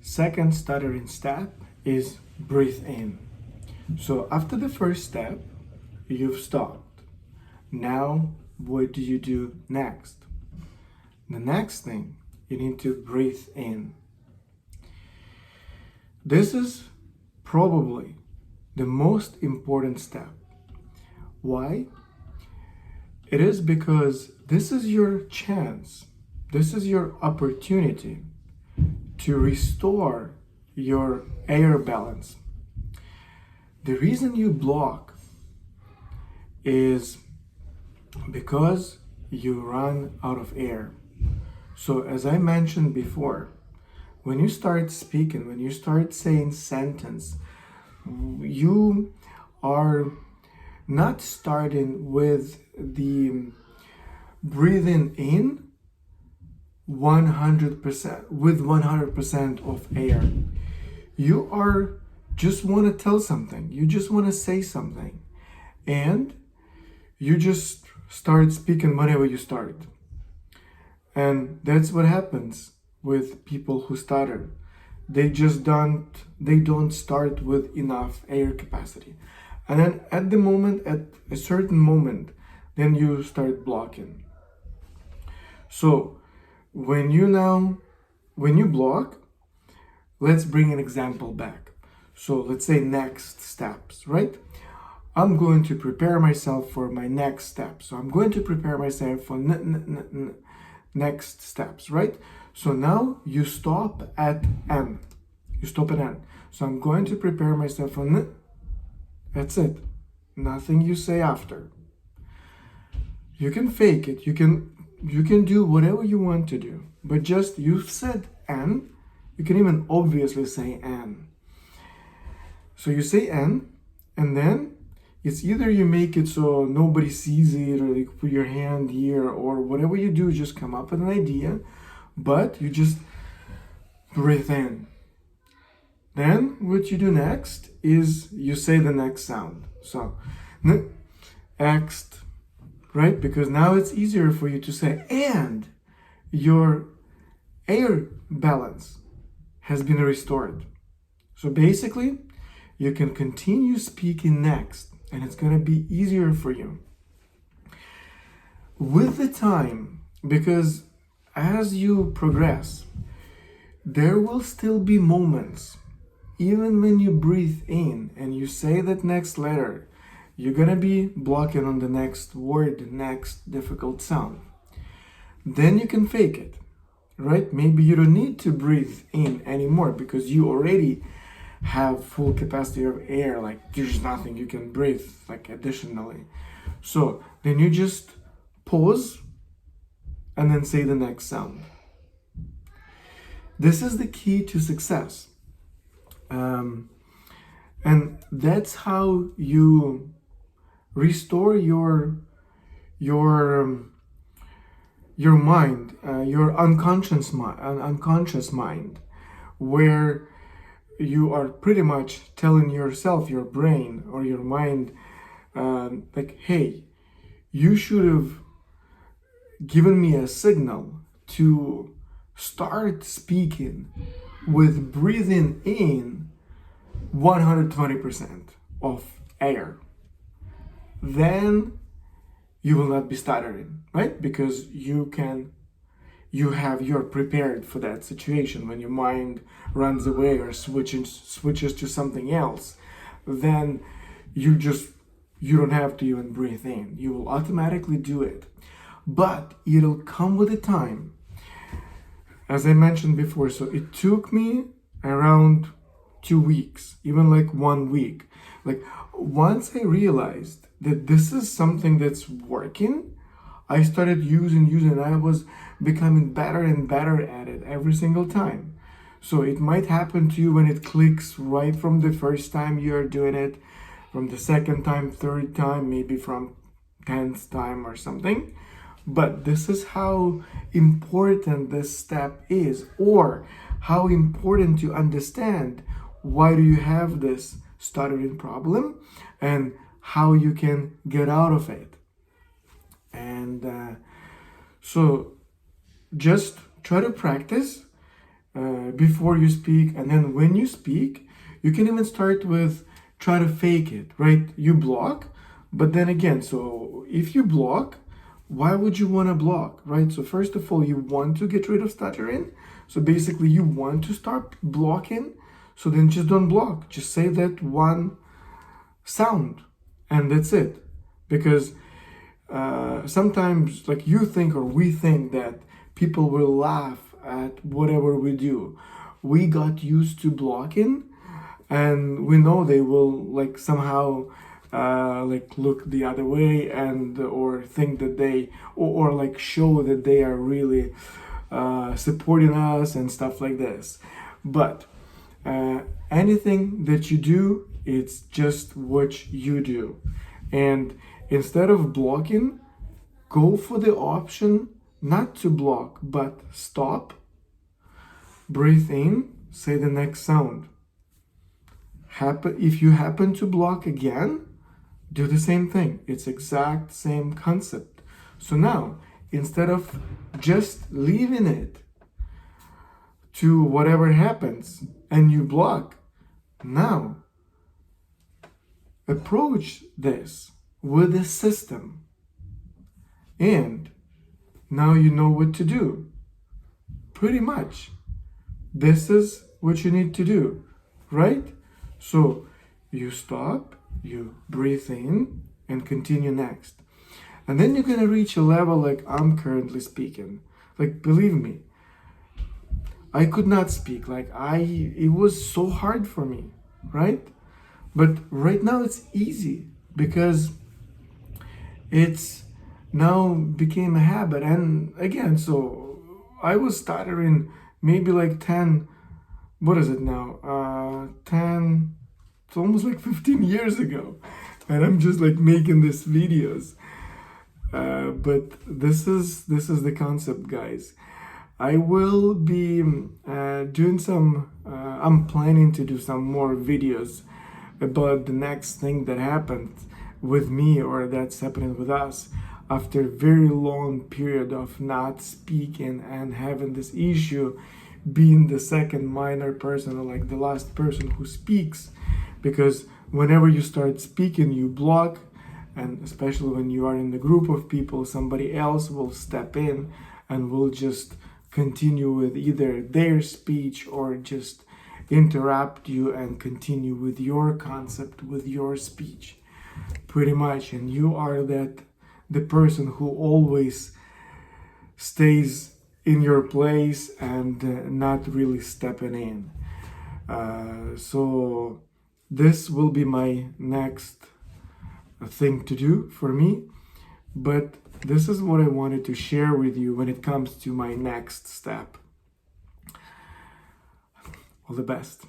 Second stuttering step is breathe in. So after the first step, you've stopped. Now, what do you do next? The next thing, you need to breathe in. This is probably the most important step. Why? It is because this is your chance, this is your opportunity to restore your air balance. The reason you block is because you run out of air. So as I mentioned before, when you start speaking, when you start saying sentence, you are not starting with the breathing in 100% with 100% of air. You are just want to tell something, you just want to say something, and you just start speaking whenever you start. And that's what happens with people who stutter. They don't start with enough air capacity, and then at a certain moment, then you start blocking. So when you block, let's bring an example back. So let's say next steps, right? I'm going to prepare myself for my next step. So I'm going to prepare myself for next steps, right? So now you stop at N. You stop at N. So I'm going to prepare myself for N. That's it. Nothing you say after. You can fake it. You can do whatever you want to do. But just you've said N. You can even obviously say N. So you say N, and then it's either you make it so nobody sees it, or you put your hand here, or whatever you do, just come up with an idea, but you just breathe in. Then what you do next is you say the next sound. So next, right? Because now it's easier for you to say, and your air balance has been restored. So basically, you can continue speaking next, and it's going to be easier for you. With the time, because as you progress, there will still be moments, even when you breathe in and you say that next letter, you're going to be blocking on the next word, next difficult sound. Then you can fake it, right? Maybe you don't need to breathe in anymore because you already have full capacity of air, like there's nothing you can breathe like additionally. So then you just pause and then say the next sound. This is the key to success. And that's how you restore your mind, your unconscious mind, where you are pretty much telling yourself, your brain or your mind, like, hey, you should have given me a signal to start speaking with breathing in 120% of air. Then you will not be stuttering, right? Because you're prepared for that situation. When your mind runs away or switches to something else, then you don't have to even breathe in. You will automatically do it. But it'll come with a time. As I mentioned before, so it took me around 2 weeks, even like 1 week. Like once I realized that this is something that's working, I started using, and I was becoming better and better at it every single time. So it might happen to you when it clicks right from the first time you're doing it, from the second time, third time, maybe from 10th time or something. But this is how important this step is, or how important to understand why do you have this stuttering problem and how you can get out of it. And so just try to practice before you speak, and then when you speak, you can even start with try to fake it, right? You block, but then again, so if you block, why would you want to block, right? So first of all, you want to get rid of stuttering. So basically, you want to start blocking. So then just don't block. Just say that one sound, and that's it. Because sometimes, like you think or we think that people will laugh at whatever we do. We got used to blocking, and we know they will like somehow like look the other way and or think that they or like show that they are really supporting us and stuff like this. But anything that you do, it's just what you do. And instead of blocking, go for the option not to block, but stop, breathe in, say the next sound. If you happen to block again, do the same thing. It's exact same concept. So now, instead of just leaving it to whatever happens and you block, now approach this with a system. And now you know what to do. Pretty much. This is what you need to do, right? So you stop, you breathe in, and continue next. And then you're gonna reach a level like I'm currently speaking. Like, believe me, I could not speak. It was so hard for me, right? But right now it's easy because it's now became a habit. And again, so I was stuttering maybe like 10, what is it now? 10, it's almost like 15 years ago. And I'm just like making these videos. But this is the concept, guys. I will be doing some, I'm planning to do some more videos about the next thing that happened with me or that's happening with us after a very long period of not speaking and having this issue, being the second minor person or like the last person who speaks. Because whenever you start speaking, you block, and especially when you are in the group of people, somebody else will step in and will just continue with either their speech or just interrupt you and continue with your concept, with your speech, pretty much. And you are the person who always stays in your place and not really stepping in. So this will be my next thing to do for me, but this is what I wanted to share with you when it comes to my next step. All the best.